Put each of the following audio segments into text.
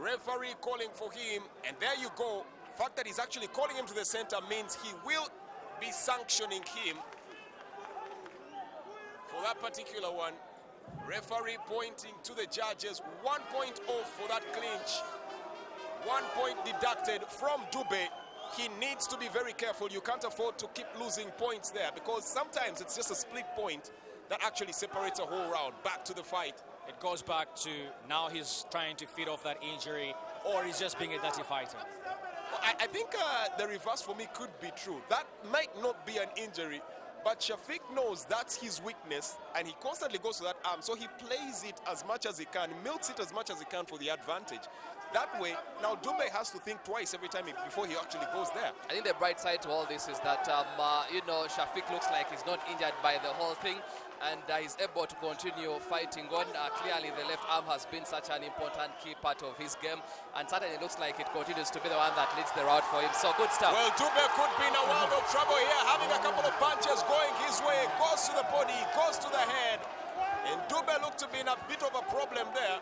Referee calling for him, and there you go. The fact that he's actually calling him to the center means he will be sanctioning him for that particular one. Referee pointing to the judges, 1 point off for that clinch. 1 point deducted from Dube. He needs to be very careful. You can't afford to keep losing points there, because sometimes it's just a split point that actually separates a whole round. Back to the fight. It goes back to now he's trying to feed off that injury, or he's just being a dirty fighter. Well, I think the reverse for me could be true. That might not be an injury, but Shafiq knows that's his weakness, and he constantly goes to that arm, so he plays it as much as he can, milks it as much as he can for the advantage. That way, now Dube has to think twice every time before he actually goes there. I think the bright side to all this is that, Shafiq looks like he's not injured by the whole thing, and he's able to continue fighting on. Clearly, the left arm has been such an important key part of his game, and certainly looks like it continues to be the one that leads the route for him. So good stuff. Well, Dube could be in a world of trouble here, having a couple of punches going his way. Goes to the body, goes to the head, and Dube looked to be in a bit of a problem there.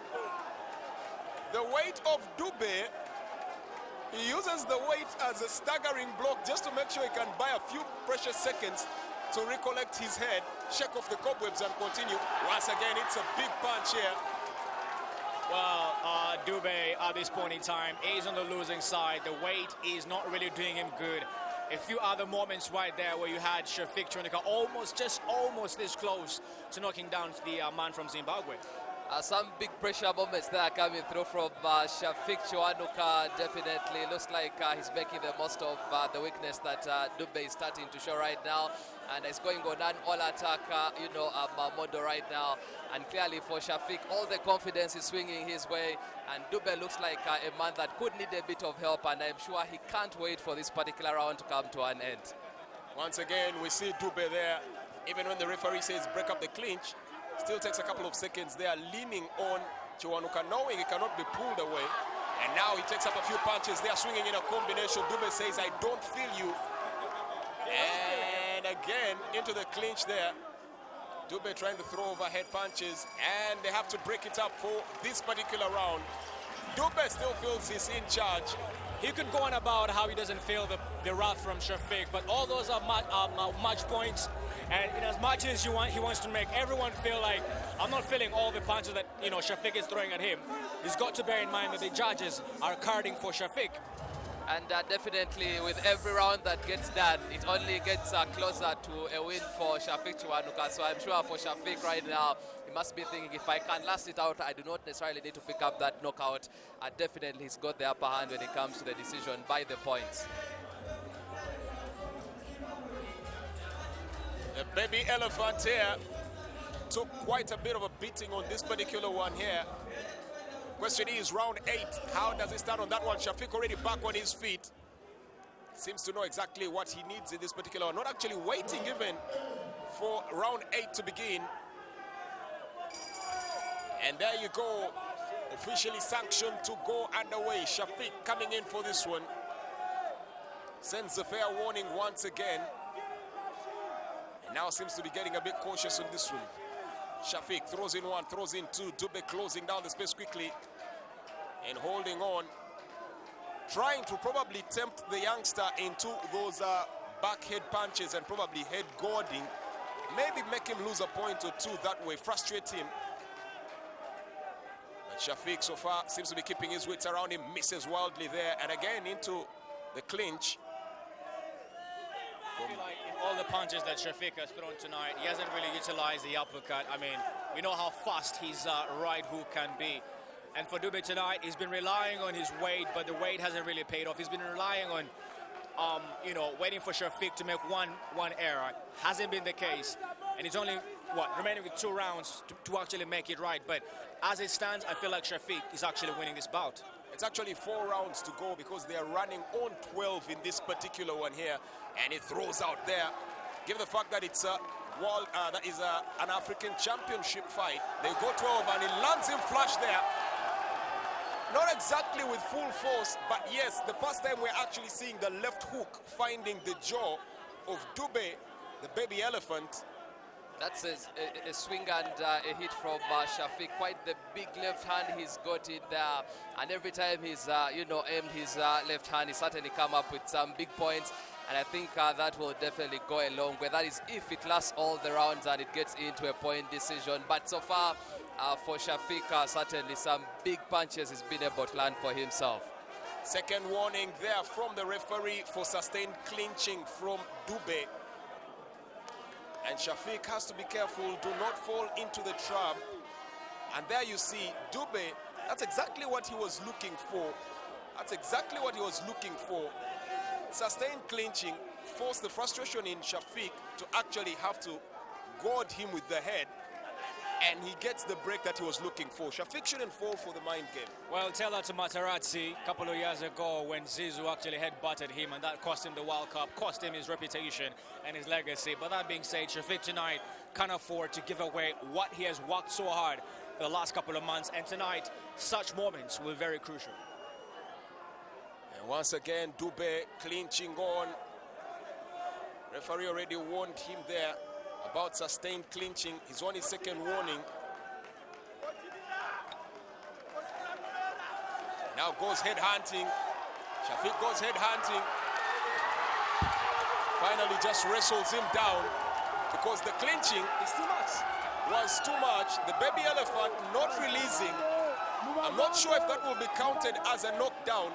The weight of Dube, he uses the weight as a staggering block just to make sure he can buy a few precious seconds to recollect his head, shake off the cobwebs and continue. Once again, it's a big punch here. Well, Dube at this point in time is on the losing side. The weight is not really doing him good. A few other moments right there where you had Shafiq Chiwanuka almost this close to knocking down the man from Zimbabwe. Some big pressure moments there coming through from Shafiq Chiwanuka. Definitely looks like he's making the most of the weakness that Dube is starting to show right now, and it's going on an all-attack, model right now. And clearly for Shafiq, all the confidence is swinging his way, and Dube looks like a man that could need a bit of help, and I'm sure he can't wait for this particular round to come to an end. Once again, we see Dube there, even when the referee says break up the clinch. Still takes a couple of seconds there, leaning on Chiwanuka, knowing he cannot be pulled away. And now he takes up a few punches. They are swinging in a combination. Dube says, I don't feel you. And again, into the clinch there. Dube trying to throw overhead punches, and they have to break it up for this particular round. Dube still feels he's in charge. He could go on about how he doesn't feel the wrath from Shafiq, but all those are match points. And in as much as he wants to make everyone feel like, I'm not feeling all the punches that Shafiq is throwing at him, he's got to bear in mind that the judges are carding for Shafiq. And definitely with every round that gets done, it only gets closer to a win for Shafiq Chiwanuka. So I'm sure for Shafiq right now, he must be thinking, if I can last it out, I do not necessarily need to pick up that knockout. Definitely he's got the upper hand when it comes to the decision by the points. The baby elephant here took quite a bit of a beating on this particular one here. Question is, round 8, how does he start on that one? Shafiq already back on his feet. Seems to know exactly what he needs in this particular one. Not actually waiting even for round 8 to begin. And there you go. Officially sanctioned to go underway. Shafiq coming in for this one. Sends a fair warning once again. And now seems to be getting a bit cautious on this one. Shafiq throws in one, throws in two. Dube closing down the space quickly and holding on. Trying to probably tempt the youngster into those back head punches and probably head guarding. Maybe make him lose a point or two that way, frustrate him. But Shafiq so far seems to be keeping his wits around him, misses wildly there, and again into the clinch. I feel like in all the punches that Shafiq has thrown tonight, he hasn't really utilized the uppercut. I mean, we know how fast his right hook can be. And for Dube tonight, he's been relying on his weight, but the weight hasn't really paid off. He's been relying on, waiting for Shafiq to make one error. Hasn't been the case. And it's only, remaining with 2 rounds to actually make it right. But as it stands, I feel like Shafiq is actually winning this bout. It's actually 4 rounds to go because they are running on 12 in this particular one here. And he throws out there. Given the fact that it's that is an African championship fight, they go 12 and he lands him flush there. Not exactly with full force, but yes, the first time we're actually seeing the left hook finding the jaw of Dube, the baby elephant. That's a swing and a hit from Shafiq. Quite the big left hand he's got in there, and every time he's aimed his left hand, he certainly come up with some big points. And I think that will definitely go a long way. That is if it lasts all the rounds and it gets into a point decision. But so far for Shafiq, certainly some big punches he's been able to land for himself. Second warning there from the referee for sustained clinching from Dube. And Shafiq has to be careful, do not fall into the trap. And there you see Dube, that's exactly what he was looking for. That's exactly what he was looking for. Sustained clinching forced the frustration in Shafiq to actually have to guard him with the head. And he gets the break that he was looking for. Shafiq shouldn't fall for the mind game. Well, tell that to Materazzi a couple of years ago when Zizou actually headbutted him, and that cost him the World Cup, cost him his reputation and his legacy. But that being said, Shafiq tonight can't afford to give away what he has worked so hard for the last couple of months. And tonight, such moments were very crucial. And once again, Dube clinching on. Referee already warned him there about sustained clinching. He's on his second warning. Now goes head hunting. Shafiq goes head hunting. Finally just wrestles him down because the clinching was too much. The baby elephant not releasing. I'm not sure if that will be counted as a knockdown.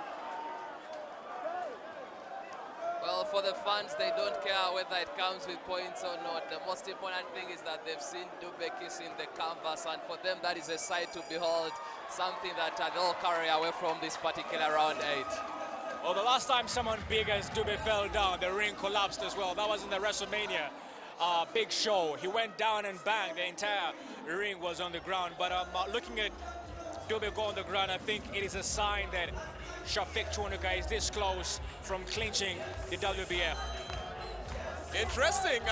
Well, for the fans, they don't care whether it comes with points or not. The most important thing is that they've seen Dube kissing the canvas, and for them that is a sight to behold, something that they'll carry away from this particular round 8. Well, the last time someone big as Dube fell down, the ring collapsed as well. That was in the WrestleMania big show. He went down and bang, the entire ring was on the ground. But looking at Dube go on the ground, I think it is a sign that Shafiq Chuanuka is this close from clinching the WBF. Interesting,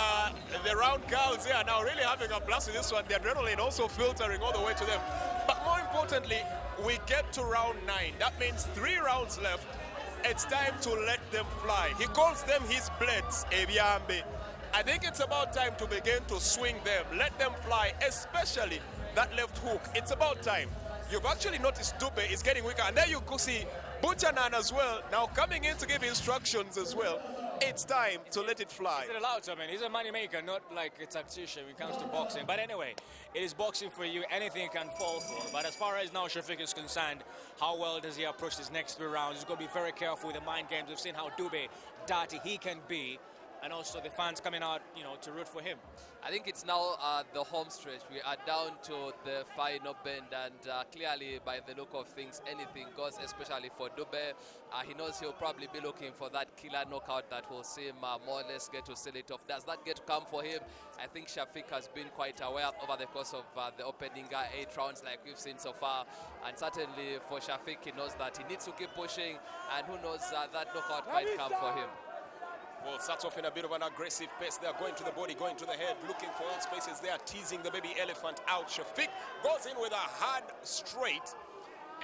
the round girls here are now really having a blast with this one. The adrenaline also filtering all the way to them. But more importantly, we get to round 9. That means 3 rounds left. It's time to let them fly. He calls them his blades, Ebiambe. I think it's about time to begin to swing them, let them fly, especially that left hook. It's about time. You've actually noticed Dube is getting weaker, and there you could see Buchanan as well, now coming in to give instructions as well. It's time to let it fly. He's allowed to, I mean, he's a money maker, not like a tactician when it comes to boxing. But anyway, it is boxing for you, anything can fall for. But as far as now Shafiq is concerned, how well does he approach his next 3 rounds? He's going to be very careful with the mind games. We've seen how Dube dirty he can be, and also the fans coming out, to root for him. I think it's now the home stretch. We are down to the final bend, and clearly by the look of things, anything goes, especially for Dube. He knows he'll probably be looking for that killer knockout that will see him more or less get to seal it off. Does that get to come for him? I think Shafiq has been quite aware over the course of the opening 8 rounds like we've seen so far. And certainly for Shafiq, he knows that he needs to keep pushing, and who knows, that knockout might come for him. Well, starts off in a bit of an aggressive pace there, going to the body, going to the head, looking for all spaces there, teasing the baby elephant out. Shafiq goes in with a hard straight.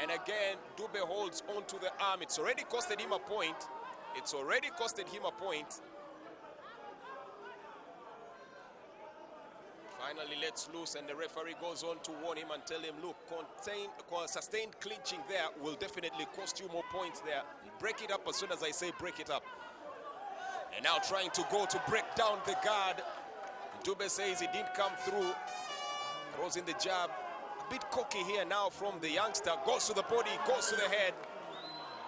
And again, Dube holds onto the arm. It's already costed him a point. It's already costed him a point. Finally lets loose, and the referee goes on to warn him and tell him, look, sustained clinching there will definitely cost you more points there. Break it up as soon as I say break it up. And now trying to go to break down the guard. Dube says he didn't come through. Throws in the jab. A bit cocky here now from the youngster. Goes to the body, goes to the head.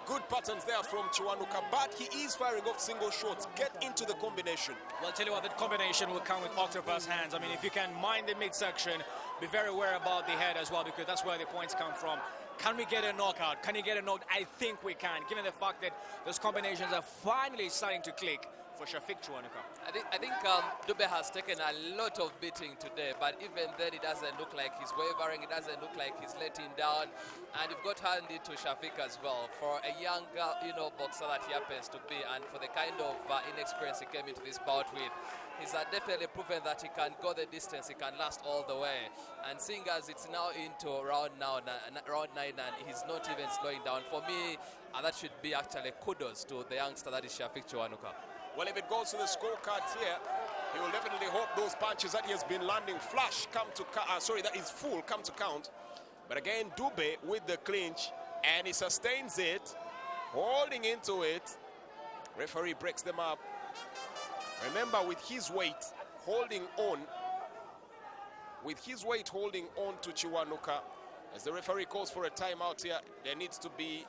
Good patterns there from Chuanuka, but he is firing off single shots. Get into the combination. Well, I'll tell you what, that combination will come with octopus hands. I mean, if you can mind the midsection, be very aware about the head as well, because that's where the points come from. Can we get a knockout? Can you get a knockout? I think we can, given the fact that those combinations are finally starting to click for Shafiq Chuanuka. I think Dube has taken a lot of beating today, but even then it doesn't look like he's wavering, it doesn't look like he's letting down, and you've got to hand it to Shafiq as well for a young boxer that he happens to be, and for the kind of inexperience he came into this bout with. He's definitely proven that he can go the distance, he can last all the way. And seeing as it's now into round 9 and he's not even slowing down, for me, that should be actually kudos to the youngster that is Shafiq Chuanuka. Well, if it goes to the scorecards here, He will definitely hope those punches that he has been landing flush come to that is full come to count. But again, Dube with the clinch, and he sustains it, holding into it. Referee breaks them up. Remember, with his weight holding on to Kiwanuka, as the referee calls for a timeout here, there needs to be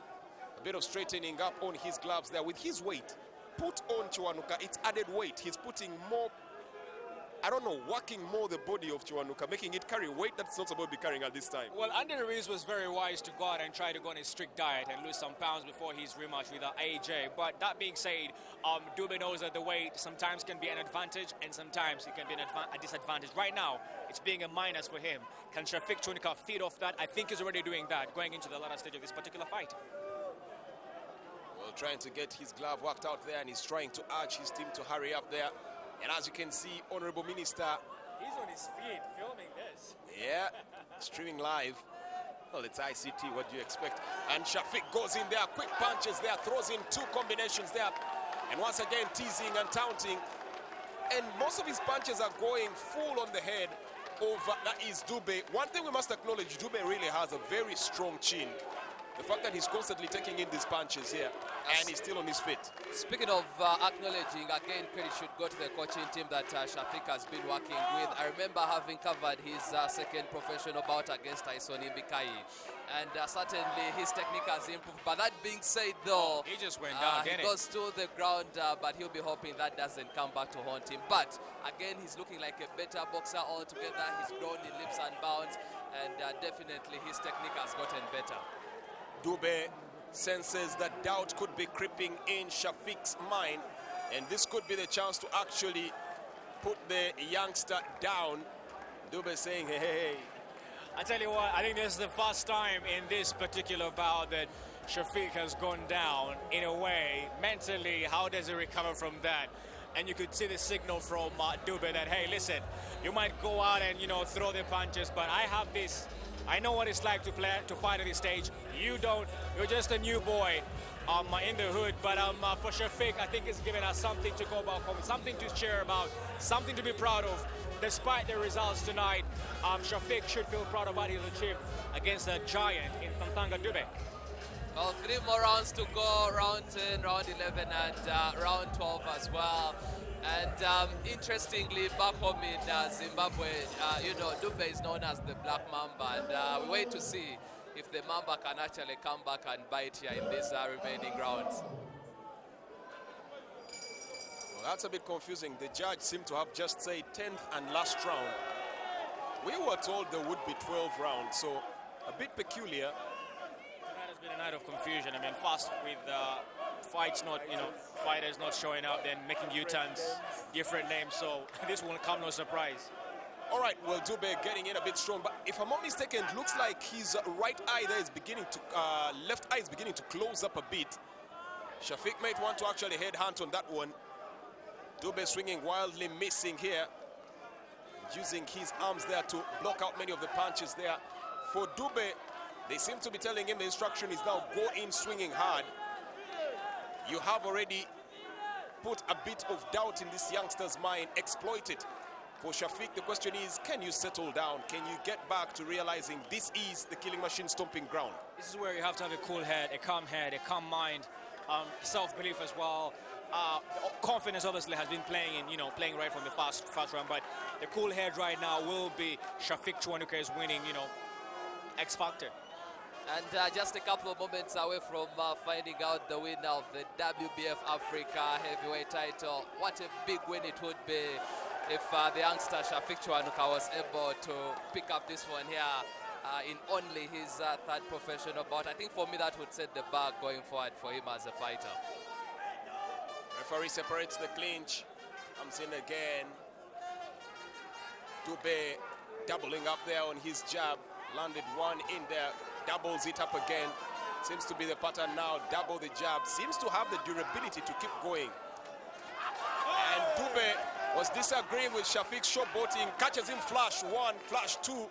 a bit of straightening up on his gloves there. With his weight put on Kiwanuka, it's added weight. He's putting more, I don't know, working more the body of Kiwanuka, making it carry weight that's not supposed to be carrying at this time. Well, Andy Ruiz was very wise to go out and try to go on a strict diet and lose some pounds before his rematch with AJ. But that being said, Dube knows that the weight sometimes can be an advantage and sometimes it can be a disadvantage. Right now, it's being a minus for him. Can Shafiq Chunika feed off that? I think he's already doing that going into the latter stage of this particular fight. Well, trying to get his glove worked out there, and he's trying to urge his team to hurry up there. And as you can see, Honorable Minister, he's on his feet filming this. Yeah, streaming live. Well, it's ICT, what do you expect? And Shafiq goes in there, quick punches there, throws in two combinations there. And once again, teasing and taunting. And most of his punches are going full on the head of, that is Dube. One thing we must acknowledge, Dube really has a very strong chin. The fact that he's constantly taking in these punches here, and he's still on his feet. Speaking of acknowledging, again, credit should go to the coaching team that Shafiq has been working with. I remember having covered his second professional bout against Tyson Imbikai, and certainly his technique has improved. But that being said, though, he just went down, he goes to the ground, but he'll be hoping that doesn't come back to haunt him. But again, he's looking like a better boxer altogether. He's grown in leaps and bounds, and definitely his technique has gotten better. Dube senses that doubt could be creeping in Shafiq's mind, and this could be the chance to actually put the youngster down. Dube saying, hey. I tell you what, I think this is the first time in this particular bout that Shafiq has gone down in a way. Mentally, how does he recover from that? And you could see the signal from Dube that, hey, listen, you might go out and, throw the punches, but I have this. I know what it's like to fight at this stage. You don't. You're just a new boy in the hood. But for Shafiq, I think it's given us something to go back home, something to cheer about, something to be proud of. Despite the results tonight, Shafiq should feel proud of what he's achieved against a giant in Tantanga Dube. Well, 3 more rounds to go, round 10, round 11, and round 12 as well. And interestingly, back home in Zimbabwe, Dube is known as the Black Mamba, and we wait to see if the Mamba can actually come back and bite here in these remaining rounds. Well, that's a bit confusing. The judge seemed to have just said 10th and last round. We were told there would be 12 rounds, so a bit peculiar. Tonight has been a night of confusion. I mean, fast with fights not, fighters not showing up, then making U-turns, different names, so this will come no surprise. All right, well, Dube getting in a bit strong, but if I'm not mistaken, it looks like his right eye there is beginning to, left eye is beginning to close up a bit. Shafiq might want to actually head hunt on that one. Dube swinging wildly, missing here, using his arms there to block out many of the punches there. For Dube, they seem to be telling him the instruction is now go in swinging hard. You have already put a bit of doubt in this youngster's mind, exploit it. For Shafiq, the question is, can you settle down? Can you get back to realizing this is the Killing Machine stomping ground? This is where you have to have a cool head, a calm mind, self-belief as well. Confidence obviously has been playing in, playing right from the first round, but the cool head right now will be Shafiq Chuanuka is winning, X Factor. And just a couple of moments away from finding out the winner of the WBF Africa heavyweight title. What a big win it would be if the youngster Shafiq Chuanuka was able to pick up this one here in only his third professional bout. I think for me that would set the bar going forward for him as a fighter. Referee separates the clinch, comes in again. Dube doubling up there on his jab, landed one in there, doubles it up again. Seems to be the pattern now, double the jab. Seems to have the durability to keep going. And Dube was disagreeing with Shafiq's showboating, catches him flash one, flash two.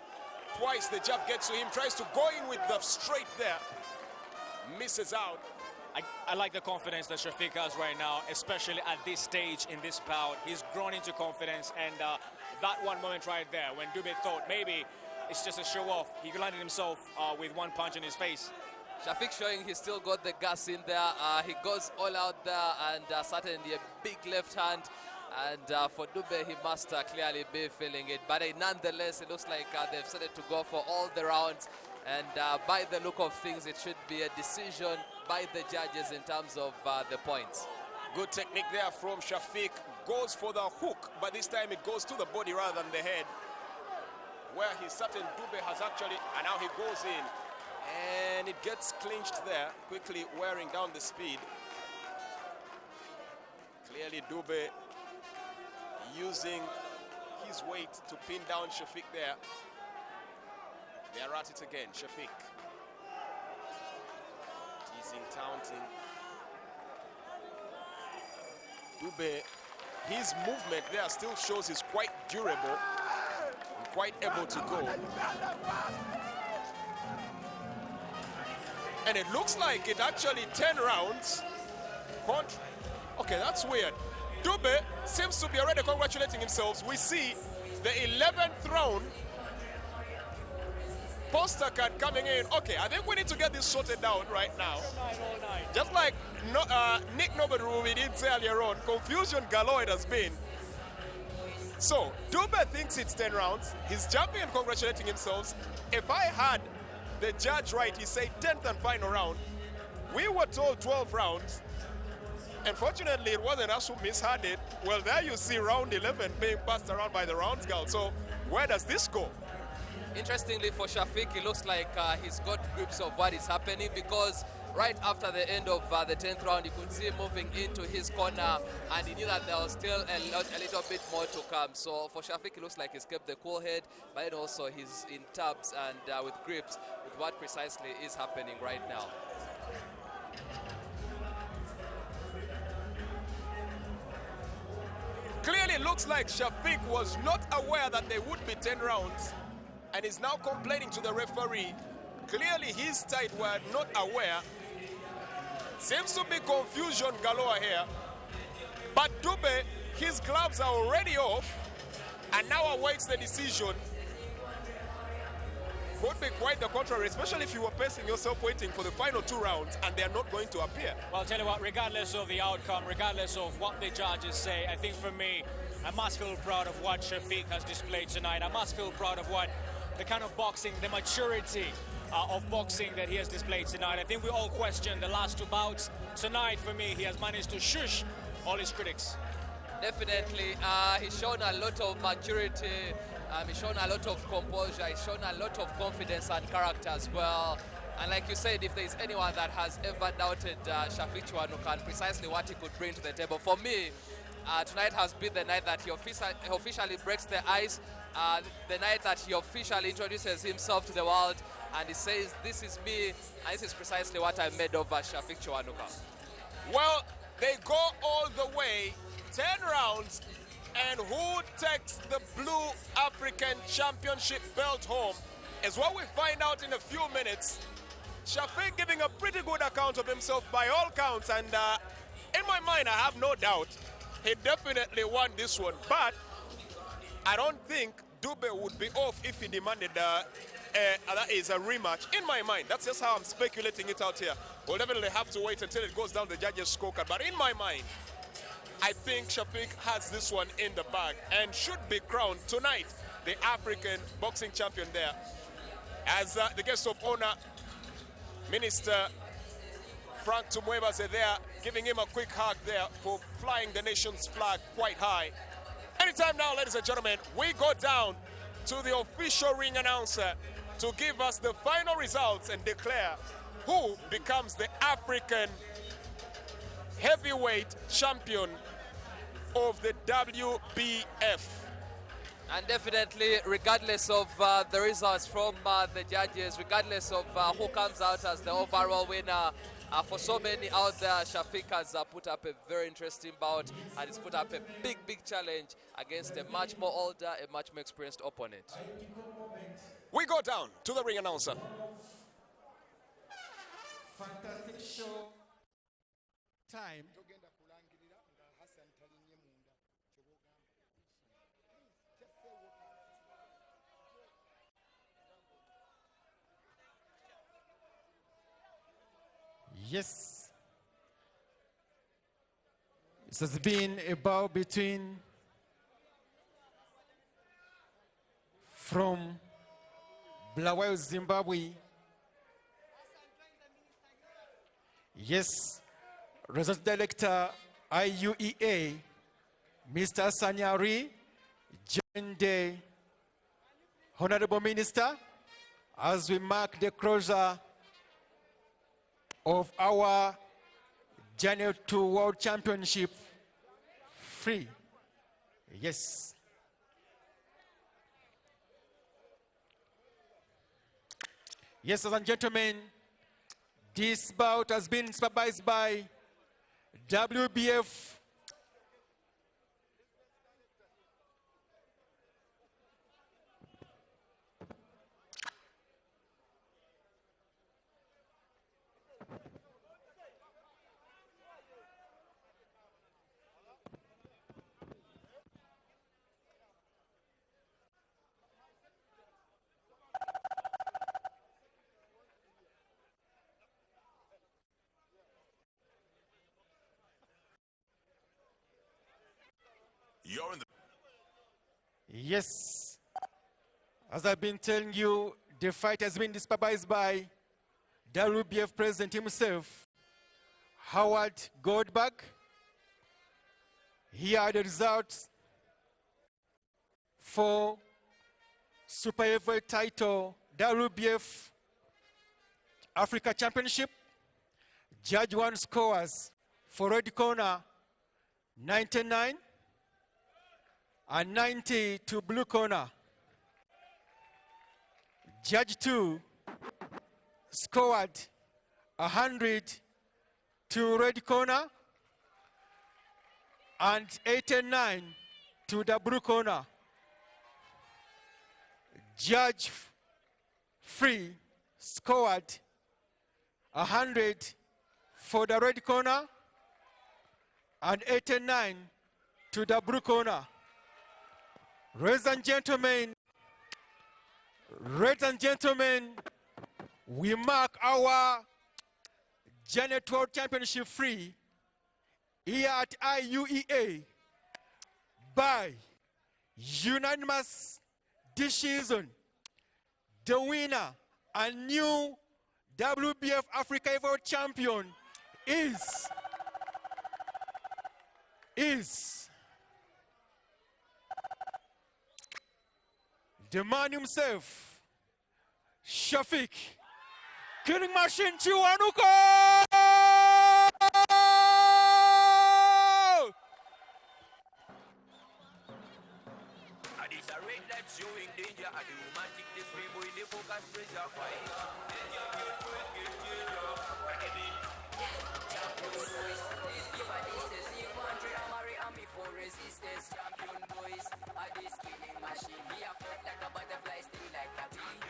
Twice the jab gets to him, tries to go in with the straight there. Misses out. I like the confidence that Shafiq has right now, especially at this stage in this bout. He's grown into confidence, and that one moment right there, when Dube thought maybe it's just a show-off, he landed himself with one punch in his face. Shafiq showing he's still got the gas in there. He goes all out there, and certainly a big left hand. And for Dube, he must clearly be feeling it. But nonetheless, it looks like they've started to go for all the rounds. And by the look of things, it should be a decision by the judges in terms of the points. Good technique there from Shafiq. Goes for the hook, but this time it goes to the body rather than the head, where his certain Dube has actually, and now he goes in. And it gets clinched there, quickly wearing down the speed. Clearly Dube using his weight to pin down Shafiq there. They are at it again, Shafiq. Teasing, taunting. Dube, his movement there still shows he's quite durable and quite able to go. And it looks like it actually 10 rounds. Okay, that's weird. Dube seems to be already congratulating himself. We see the 11th round poster card coming in. Okay, I think we need to get this sorted out right now. All night. Just like Nick Noberu, we did say earlier on, confusion galore it has been. So, Dube thinks it's 10 rounds. He's jumping and congratulating himself. If I had the judge right, he said 10th and final round. We were told 12 rounds. Unfortunately, it wasn't us who misheard it. Well, there you see round 11 being passed around by the rounds girl. So, where does this go? Interestingly for Shafiq, it looks like he's got grips of what is happening, because right after the end of the 10th round, you could see him moving into his corner, and he knew that there was still a little bit more to come. So for Shafiq, it looks like he's kept the cool head, but then also he's in tabs and with grips with what precisely is happening right now. Clearly looks like Shafiq was not aware that there would be 10 rounds and is now complaining to the referee. Clearly his side were not aware. Seems to be confusion galore here. But Dube, his gloves are already off and now awaits the decision. Could be quite the contrary, especially if you were pacing yourself waiting for the final 2 rounds and they're not going to appear. Well, I'll tell you what, regardless of the outcome, regardless of what the judges say, I think for me, I must feel proud of what Shafiq has displayed tonight. I must feel proud of what the kind of boxing, the maturity of boxing that he has displayed tonight. I think we all question the last 2 bouts. Tonight, for me, he has managed to shush all his critics. Definitely, he's shown a lot of maturity. He's shown a lot of composure. He's shown a lot of confidence and character as well. And like you said, if there's anyone that has ever doubted Shafiq Kiwanuka and precisely what he could bring to the table, for me, tonight has been the night that he officially breaks the ice, the night that he officially introduces himself to the world, and he says, this is me, and this is precisely what I made of Shafiq Kiwanuka. Well, they go all the way, 10 rounds, and who takes the Blue African Championship belt home is what we find out in a few minutes. Shafiq giving a pretty good account of himself by all counts, and in my mind, I have no doubt he definitely won this one, but I don't think Dube would be off if he demanded that is a rematch. In my mind, that's just how I'm speculating it out here. We'll definitely have to wait until it goes down the judges' scorecard, but in my mind, I think Shafiq has this one in the bag and should be crowned tonight the African boxing champion there. As the guest of honor, Minister Frank Tumwebase there, giving him a quick hug there for flying the nation's flag quite high. Anytime now, ladies and gentlemen, we go down to the official ring announcer to give us the final results and declare who becomes the African heavyweight champion of the WBF. And definitely, regardless of the results from the judges, regardless of who comes out as the overall winner, for so many out there, Shafiq has put up a very interesting bout, and he's put up a big, big challenge against a much more older, a much more experienced opponent. We go down to the ring announcer. Fantastic show. time. togenda kulangirira nga Hassan talinnye munda kyobogamba. Just say what Yes. It has been a bout between from Bulawayo, Zimbabwe. Yes, Result Director IUEA, Mr. Sanyari, joined the Honorable Minister as we mark the closure of our journey to World Championship free. Yes. Yes, ladies and gentlemen, this bout has been supervised by WBF You're in the Yes. As I've been telling you, the fight has been supervised by WBF President himself, Howard Goldberg. Here are the results for Super Heavyweight title WBF Africa Championship. Judge 1 scores for red corner 99 and 90 to blue corner. Judge 2 scored 100 to red corner and 89 to the blue corner. Judge 3 scored 100 for the red corner and 89 to the blue corner. Ladies and gentlemen, we mark our Journey to World Championship free here at IUEA by unanimous decision. The winner and new WBF Africa Heavyweight champion is the man himself, Shafiq Killing Machine Chiwanuka! This a rate that's showing danger. I do romantic this way, boy, the focus pressure fight. Resistance champion boys, this killing machine. He a float like a butterfly, sting like a bee.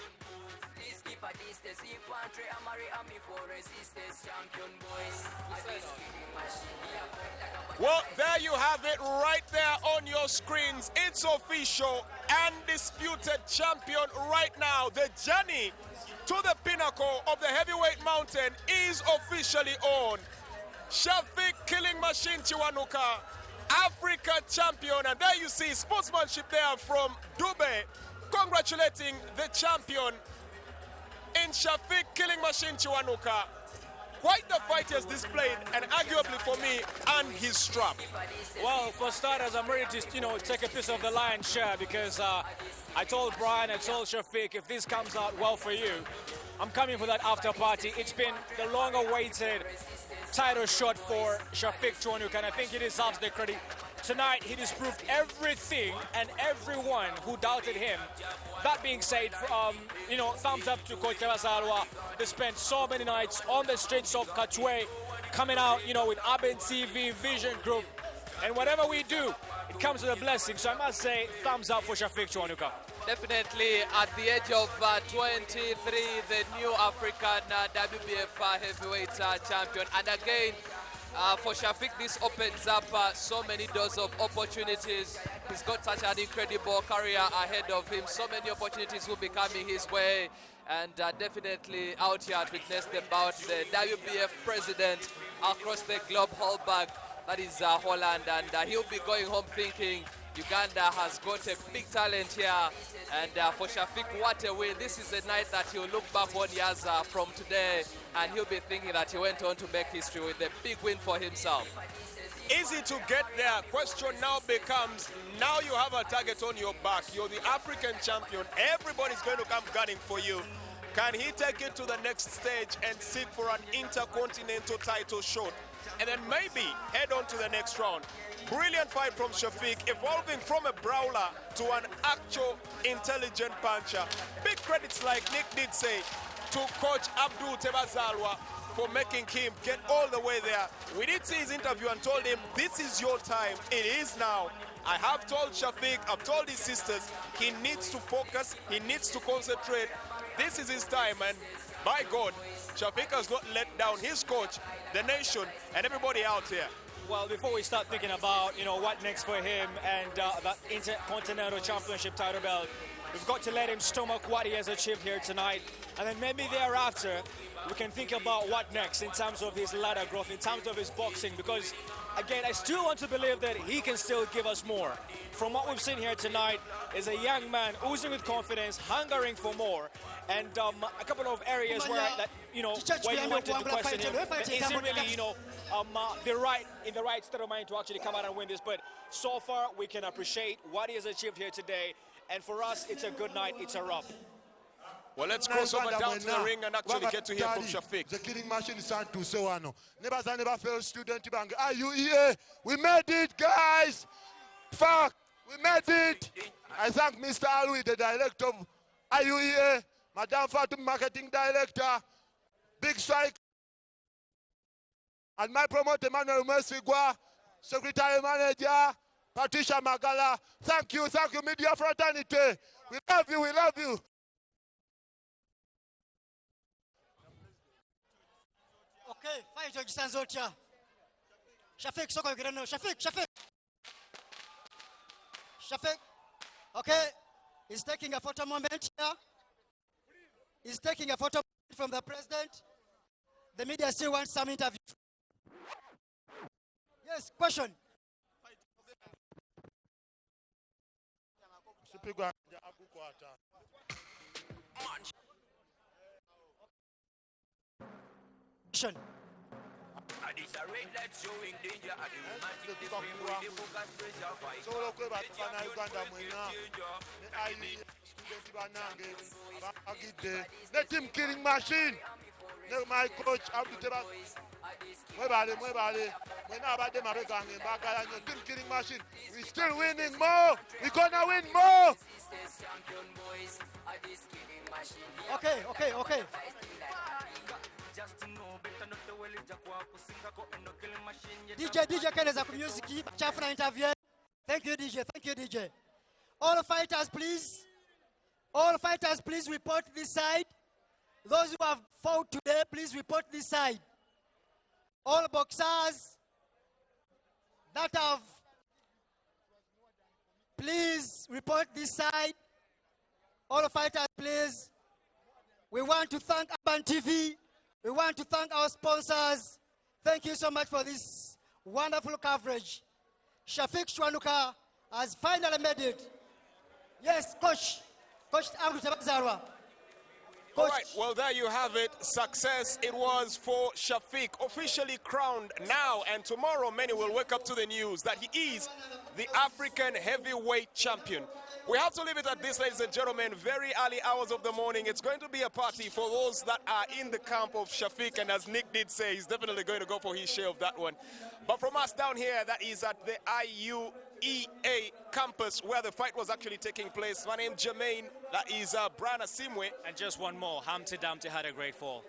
Please keep a distance. Infantry, army for resistance champion boys. This killing machine. He a float like a butterfly. Well, there you have it right there on your screens. It's official, undisputed champion right now. The journey to the pinnacle of the heavyweight mountain is officially on. Shafiq Killing Machine Chiwanuka, Africa champion, and there you see sportsmanship there from Dubai, congratulating the champion in Shafiq Killing Machine Chiwanuka. Quite the fight he has displayed, and arguably for me, and his strap. Well, for starters, I'm ready to, take a piece of the lion's share because I told Brian, I told Shafiq, if this comes out well for you, I'm coming for that after party. It's been the long-awaited title shot for Shafiq Chiwanuka, and I think he deserves the credit. Tonight, he disproved everything and everyone who doubted him. That being said, thumbs up to Coach Tebasalwa. They spent so many nights on the streets of Katwe, coming out, with Aben TV, Vision Group, and whatever we do, it comes with a blessing. So I must say, thumbs up for Shafiq Chiwanuka. Definitely, at the age of 23, the new African WBF heavyweight champion. And again, For Shafiq, this opens up so many doors of opportunities. He's got such an incredible career ahead of him. So many opportunities will be coming his way. And definitely out here to witness the bout, the WBF president across the globe, Holberg, that is Holland. And he'll be going home thinking Uganda has got a big talent here. And for Shafiq, what a win. This is a night that he'll look back on years from today, and he'll be thinking that he went on to make history with a big win for himself. Easy to get there. Question now becomes, now you have a target on your back. You're the African champion. Everybody's going to come gunning for you. Can he take it to the next stage and seek for an intercontinental title shot? And then maybe head on to the next round. Brilliant fight from Shafiq, evolving from a brawler to an actual intelligent puncher. Big credits, like Nick did say, to coach Abdul Tebazalwa for making him get all the way there. We did see his interview and told him, this is your time. It is now. I have told Shafiq, I've told his sisters, he needs to focus, he needs to concentrate. This is his time, and by God, Shafiq has not let down his coach, the nation, and everybody out here. Well, before we start thinking about, what next for him and that Intercontinental Championship title belt, we've got to let him stomach what he has achieved here tonight. And then maybe thereafter, we can think about what next in terms of his ladder growth, in terms of his boxing. Because, again, I still want to believe that he can still give us more. From what we've seen here tonight is a young man oozing with confidence, hungering for more. And a couple of areas where, where you wanted to question him, but is he really, in the right state of mind to actually come out and win this? But so far, we can appreciate what he has achieved here today. And for us, it's a good night, it's a wrap. Well, let's cross over down to the ring and actually get to hear from Shafiq. The killing machine is on to Sewano. Never failed student bang. Are you here? We made it, guys. Fuck, we made it. I thank Mr. Alwi, the director of IUEA, Madame Fatou, marketing director, Big Strike, and my promoter, Manuel Mercigua, secretary manager, Patricia Magala. Thank you, media fraternity. We love you, we love you. Okay, fine, George Sanzotia. Shafiq, Soko Greno. Shafiq. Okay, he's taking a photo moment here. He's taking a photo from the president. The media still wants some interview. Yes, question. Question. The team killing machine. My coach, team killing machine. We still winning more. We're gonna win more. Okay. DJ Keneza music chafuna interview. Thank you DJ. All fighters please report this side. Those who have fought today, please report this side. All boxers that have, please report this side. All fighters please. We want to thank Urban TV. We want to thank our sponsors. Thank you so much for this wonderful coverage. Shafiq Shwanuka has finally made it. Yes, Coach Abdul Tebazalwa. All right, well, there you have it. Success it was for Shafiq, officially crowned now. And tomorrow, many will wake up to the news that he is the African heavyweight champion. We have to leave it at this, ladies and gentlemen. Very early hours of the morning. It's going to be a party for those that are in the camp of Shafiq. And as Nick did say, he's definitely going to go for his share of that one. But from us down here, that is at the IUEA campus where the fight was actually taking place. My name is Jermaine. That is Brian Asimwe. And just one more. Humpty Dumpty had a great fall.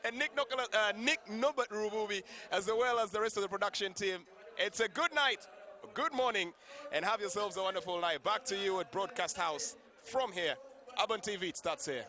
And Nick Nobert Rububi, as well as the rest of the production team. It's a good night, a good morning, and have yourselves a wonderful night. Back to you at Broadcast House. From here, Urban TV, it starts here.